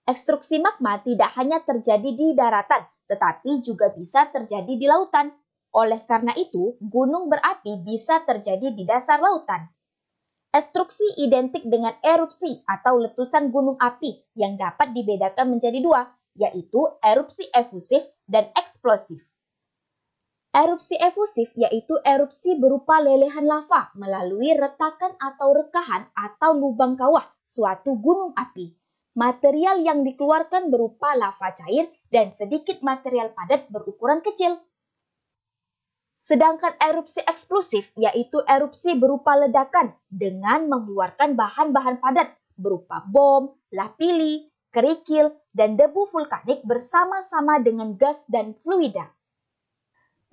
Ekstrusi magma tidak hanya terjadi di daratan, tetapi juga bisa terjadi di lautan. Oleh karena itu, gunung berapi bisa terjadi di dasar lautan. Ekstrusi identik dengan erupsi atau letusan gunung api yang dapat dibedakan menjadi dua, yaitu erupsi efusif dan eksplosif. Erupsi efusif yaitu erupsi berupa lelehan lava melalui retakan atau rekahan atau lubang kawah suatu gunung api. Material yang dikeluarkan berupa lava cair dan sedikit material padat berukuran kecil. Sedangkan erupsi eksplosif yaitu erupsi berupa ledakan dengan mengeluarkan bahan-bahan padat berupa bom, lapili, kerikil, dan debu vulkanik bersama-sama dengan gas dan fluida.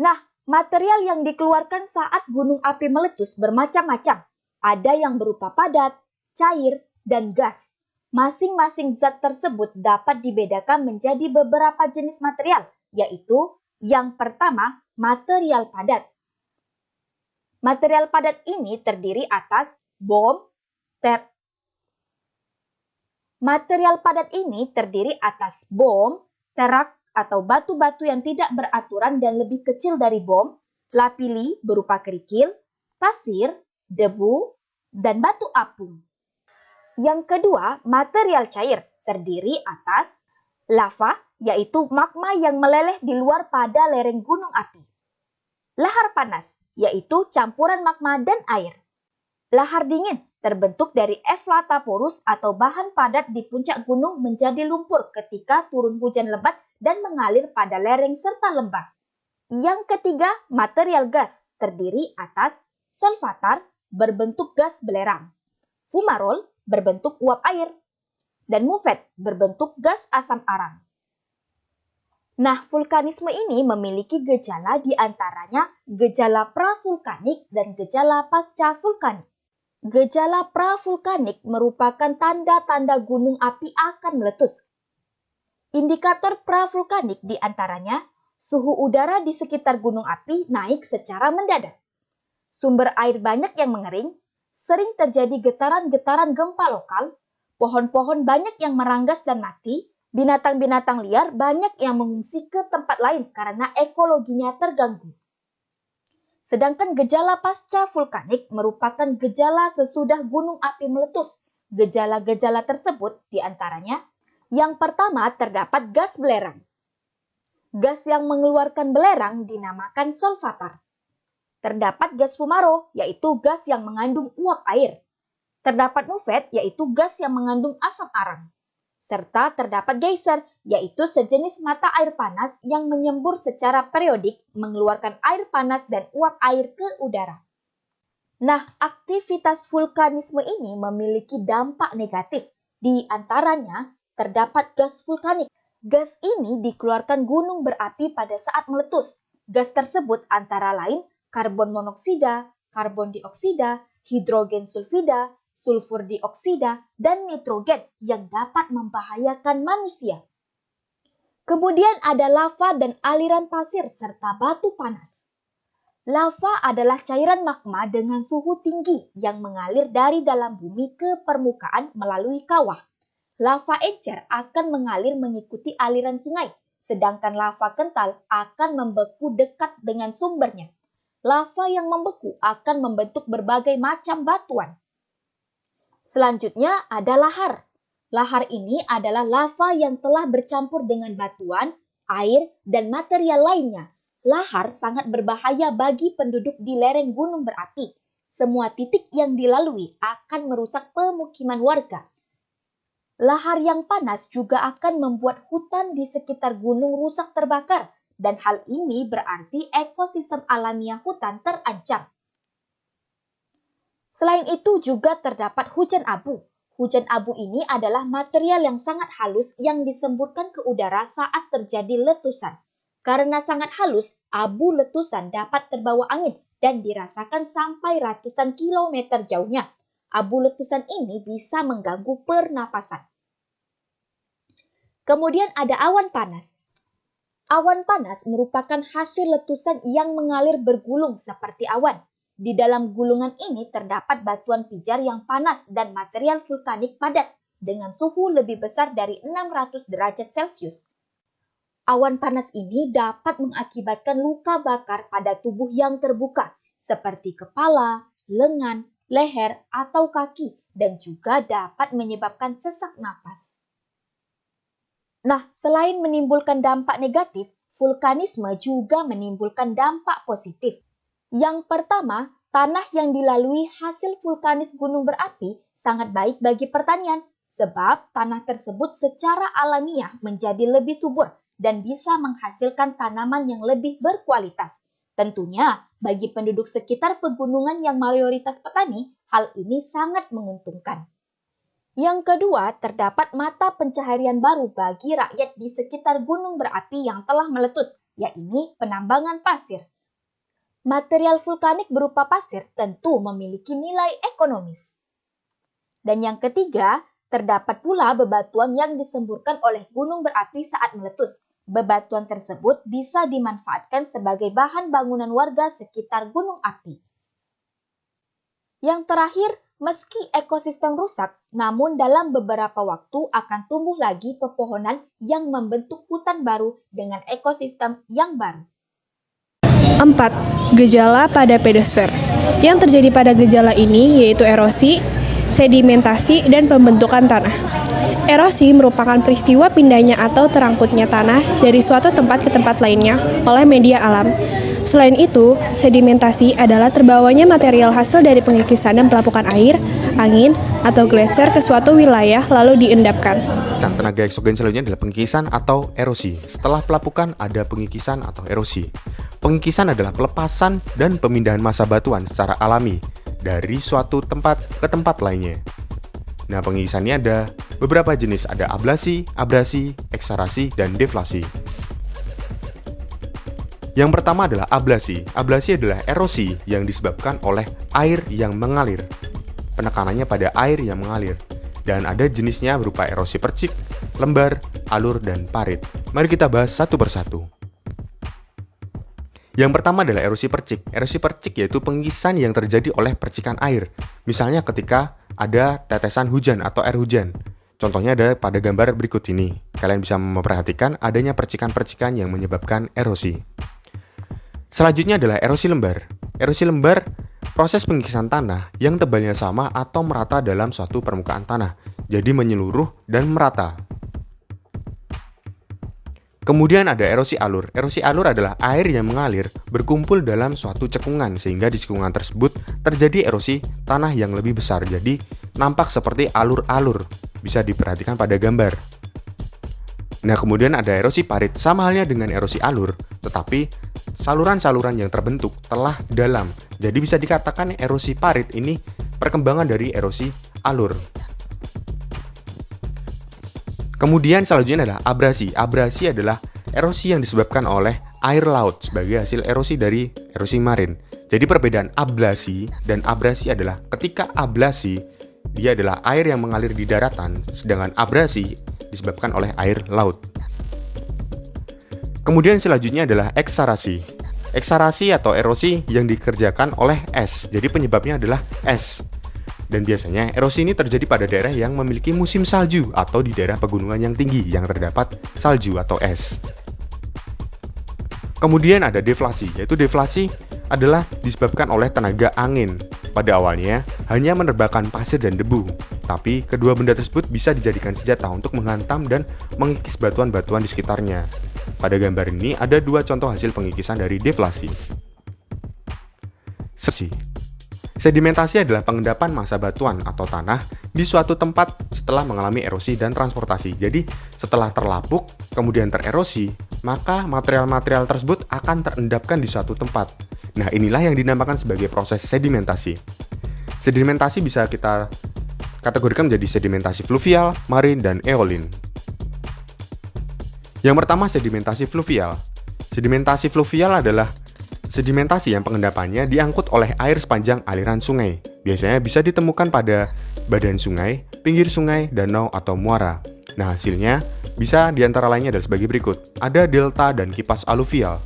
Nah, material yang dikeluarkan saat gunung api meletus bermacam-macam. Ada yang berupa padat, cair, dan gas. Masing-masing zat tersebut dapat dibedakan menjadi beberapa jenis material, yaitu yang pertama, material padat. Material padat ini terdiri atas bom, terak, atau batu-batu yang tidak beraturan dan lebih kecil dari bom, lapili berupa kerikil, pasir, debu, dan batu apung. Yang kedua, material cair terdiri atas lava, yaitu magma yang meleleh di luar pada lereng gunung api. Lahar panas, yaitu campuran magma dan air. Lahar dingin, terbentuk dari eflata porus atau bahan padat di puncak gunung menjadi lumpur ketika turun hujan lebat dan mengalir pada lereng serta lembah. Yang ketiga, material gas, terdiri atas solvatar berbentuk gas belerang, fumarol berbentuk uap air, dan mufet berbentuk gas asam arang. Nah, vulkanisme ini memiliki gejala di antaranya gejala pravulkanik dan gejala pasca vulkanik. Gejala pravulkanik merupakan tanda-tanda gunung api akan meletus. Indikator pravulkanik di antaranya suhu udara di sekitar gunung api naik secara mendadak. Sumber air banyak yang mengering, sering terjadi getaran-getaran gempa lokal, pohon-pohon banyak yang meranggas dan mati, binatang-binatang liar banyak yang mengungsi ke tempat lain karena ekologinya terganggu. Sedangkan gejala pasca vulkanik merupakan gejala sesudah gunung api meletus. Gejala-gejala tersebut diantaranya, yang pertama terdapat gas belerang. Gas yang mengeluarkan belerang dinamakan solvatar. Terdapat gas fumaro, yaitu gas yang mengandung uap air. Terdapat mufet, yaitu gas yang mengandung asam arang. Serta terdapat geyser, yaitu sejenis mata air panas yang menyembur secara periodik mengeluarkan air panas dan uap air ke udara. Nah, aktivitas vulkanisme ini memiliki dampak negatif. Di antaranya, terdapat gas vulkanik. Gas ini dikeluarkan gunung berapi pada saat meletus. Gas tersebut antara lain karbon monoksida, karbon dioksida, hidrogen sulfida, sulfur dioksida, dan nitrogen yang dapat membahayakan manusia. Kemudian ada lava dan aliran pasir serta batu panas. Lava adalah cairan magma dengan suhu tinggi yang mengalir dari dalam bumi ke permukaan melalui kawah. Lava encer akan mengalir mengikuti aliran sungai, sedangkan lava kental akan membeku dekat dengan sumbernya. Lava yang membeku akan membentuk berbagai macam batuan. Selanjutnya ada lahar. Lahar ini adalah lava yang telah bercampur dengan batuan, air, dan material lainnya. Lahar sangat berbahaya bagi penduduk di lereng gunung berapi. Semua titik yang dilalui akan merusak pemukiman warga. Lahar yang panas juga akan membuat hutan di sekitar gunung rusak terbakar, dan hal ini berarti ekosistem alamiah hutan terancam. Selain itu juga terdapat hujan abu. Hujan abu ini adalah material yang sangat halus yang disemburkan ke udara saat terjadi letusan. Karena sangat halus, abu letusan dapat terbawa angin dan dirasakan sampai ratusan kilometer jauhnya. Abu letusan ini bisa mengganggu pernapasan. Kemudian ada awan panas. Awan panas merupakan hasil letusan yang mengalir bergulung seperti awan. Di dalam gulungan ini terdapat batuan pijar yang panas dan material vulkanik padat dengan suhu lebih besar dari 600 derajat Celcius. Awan panas ini dapat mengakibatkan luka bakar pada tubuh yang terbuka, seperti kepala, lengan, leher, atau kaki, dan juga dapat menyebabkan sesak napas. Nah, selain menimbulkan dampak negatif, vulkanisme juga menimbulkan dampak positif. Yang pertama, tanah yang dilalui hasil vulkanis gunung berapi sangat baik bagi pertanian, sebab tanah tersebut secara alamiah menjadi lebih subur dan bisa menghasilkan tanaman yang lebih berkualitas. Tentunya, bagi penduduk sekitar pegunungan yang mayoritas petani, hal ini sangat menguntungkan. Yang kedua, terdapat mata pencaharian baru bagi rakyat di sekitar gunung berapi yang telah meletus, yaitu penambangan pasir. Material vulkanik berupa pasir tentu memiliki nilai ekonomis. Dan yang ketiga, terdapat pula bebatuan yang disemburkan oleh gunung berapi saat meletus. Bebatuan tersebut bisa dimanfaatkan sebagai bahan bangunan warga sekitar gunung api. Yang terakhir, meski ekosistem rusak, namun dalam beberapa waktu akan tumbuh lagi pepohonan yang membentuk hutan baru dengan ekosistem yang baru. 4. Gejala pada pedosfer. Yang terjadi pada gejala ini yaitu erosi, sedimentasi, dan pembentukan tanah. Erosi merupakan peristiwa pindahnya atau terangkutnya tanah dari suatu tempat ke tempat lainnya oleh media alam. Selain itu, sedimentasi adalah terbawanya material hasil dari pengikisan dan pelapukan air, angin, atau gletser ke suatu wilayah lalu diendapkan. Tenaga eksogen selanjutnya adalah pengikisan atau erosi. Setelah pelapukan ada pengikisan atau erosi. Pengikisan adalah pelepasan dan pemindahan massa batuan secara alami dari suatu tempat ke tempat lainnya. Nah, pengikisannya ada beberapa jenis, ada ablasi, abrasi, eksarasi, dan deflasi. Yang pertama adalah ablasi. Ablasi adalah erosi yang disebabkan oleh air yang mengalir. Penekanannya pada air yang mengalir. Dan ada jenisnya berupa erosi percik, lembar, alur, dan parit. Mari kita bahas satu persatu. Yang pertama adalah erosi percik. Erosi percik yaitu pengikisan yang terjadi oleh percikan air. Misalnya ketika ada tetesan hujan atau air hujan. Contohnya ada pada gambar berikut ini. Kalian bisa memperhatikan adanya percikan-percikan yang menyebabkan erosi. Selanjutnya adalah erosi lembar. Erosi lembar, proses pengikisan tanah yang tebalnya sama atau merata dalam suatu permukaan tanah, jadi menyeluruh dan merata. Kemudian ada erosi alur. Erosi alur adalah air yang mengalir berkumpul dalam suatu cekungan, sehingga di cekungan tersebut terjadi erosi tanah yang lebih besar, jadi nampak seperti alur-alur, bisa diperhatikan pada gambar. Nah, kemudian ada erosi parit, sama halnya dengan erosi alur, tetapi saluran-saluran yang terbentuk telah dalam. Jadi bisa dikatakan erosi parit ini perkembangan dari erosi alur. Kemudian selanjutnya adalah abrasi. Abrasi adalah erosi yang disebabkan oleh air laut sebagai hasil erosi dari erosi marin. Jadi perbedaan ablasi dan abrasi adalah ketika ablasi dia adalah air yang mengalir di daratan, sedangkan abrasi disebabkan oleh air laut. Kemudian selanjutnya adalah eksarasi. Eksarasi atau erosi yang dikerjakan oleh es. Jadi penyebabnya adalah es. Dan biasanya erosi ini terjadi pada daerah yang memiliki musim salju atau di daerah pegunungan yang tinggi yang terdapat salju atau es. Kemudian ada deflasi, yaitu deflasi adalah disebabkan oleh tenaga angin. Pada awalnya hanya menerbangkan pasir dan debu, tapi kedua benda tersebut bisa dijadikan senjata untuk menghantam dan mengikis batuan-batuan di sekitarnya. Pada gambar ini ada dua contoh hasil pengikisan dari deflasi. Sedimentasi adalah pengendapan massa batuan atau tanah di suatu tempat setelah mengalami erosi dan transportasi. Jadi setelah terlapuk, kemudian tererosi, maka material-material tersebut akan terendapkan di suatu tempat. Nah, inilah yang dinamakan sebagai proses sedimentasi. Sedimentasi bisa kita kategorikan menjadi sedimentasi fluvial, marin, dan eolin. Yang pertama, sedimentasi fluvial. Sedimentasi fluvial adalah sedimentasi yang pengendapannya diangkut oleh air sepanjang aliran sungai. Biasanya bisa ditemukan pada badan sungai, pinggir sungai, danau, atau muara. Nah, hasilnya bisa diantara lainnya adalah sebagai berikut. Ada delta dan kipas aluvial.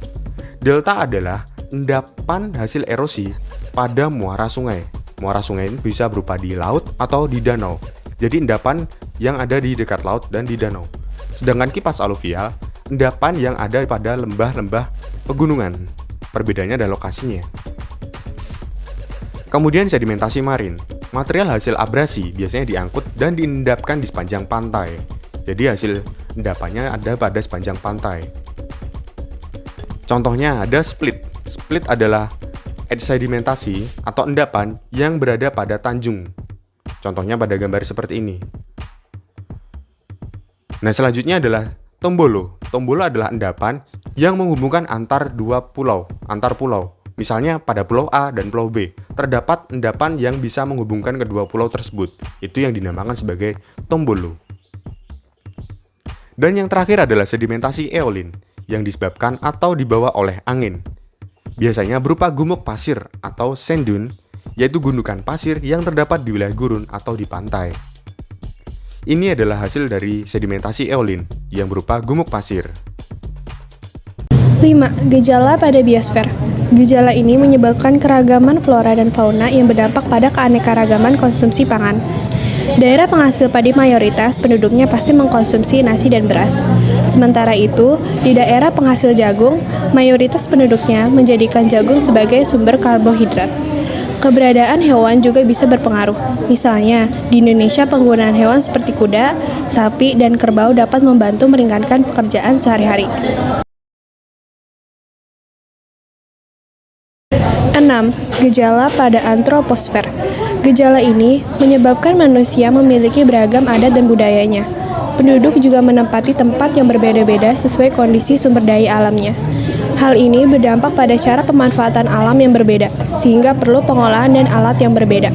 Delta adalah endapan hasil erosi pada muara sungai. Muara sungai ini bisa berupa di laut atau di danau. Jadi endapan yang ada di dekat laut dan di danau. Sedangkan kipas aluvial, endapan yang ada pada lembah-lembah pegunungan. Perbedaannya adalah lokasinya. Kemudian sedimentasi marin. Material hasil abrasi biasanya diangkut dan diendapkan di sepanjang pantai. Jadi hasil endapannya ada pada sepanjang pantai. Contohnya ada split. Split adalah sedimentasi atau endapan yang berada pada tanjung. Contohnya pada gambar seperti ini. Nah, selanjutnya adalah tombolo. Tombolo adalah endapan yang menghubungkan antar pulau. Misalnya pada pulau A dan pulau B, terdapat endapan yang bisa menghubungkan kedua pulau tersebut. Itu yang dinamakan sebagai tombolo. Dan yang terakhir adalah sedimentasi eolin, yang disebabkan atau dibawa oleh angin. Biasanya berupa gumuk pasir atau sand dune, yaitu gundukan pasir yang terdapat di wilayah gurun atau di pantai. Ini adalah hasil dari sedimentasi eolin yang berupa gumuk pasir. 5. Gejala pada biosfer. Gejala ini menyebabkan keragaman flora dan fauna yang berdampak pada keanekaragaman konsumsi pangan. Daerah penghasil padi mayoritas penduduknya pasti mengkonsumsi nasi dan beras. Sementara itu, di daerah penghasil jagung, mayoritas penduduknya menjadikan jagung sebagai sumber karbohidrat. Keberadaan hewan juga bisa berpengaruh. Misalnya, di Indonesia penggunaan hewan seperti kuda, sapi, dan kerbau dapat membantu meringankan pekerjaan sehari-hari. 6. Gejala pada antroposfer. Gejala ini menyebabkan manusia memiliki beragam adat dan budayanya. Penduduk juga menempati tempat yang berbeda-beda sesuai kondisi sumber daya alamnya. Hal ini berdampak pada cara pemanfaatan alam yang berbeda, sehingga perlu pengolahan dan alat yang berbeda.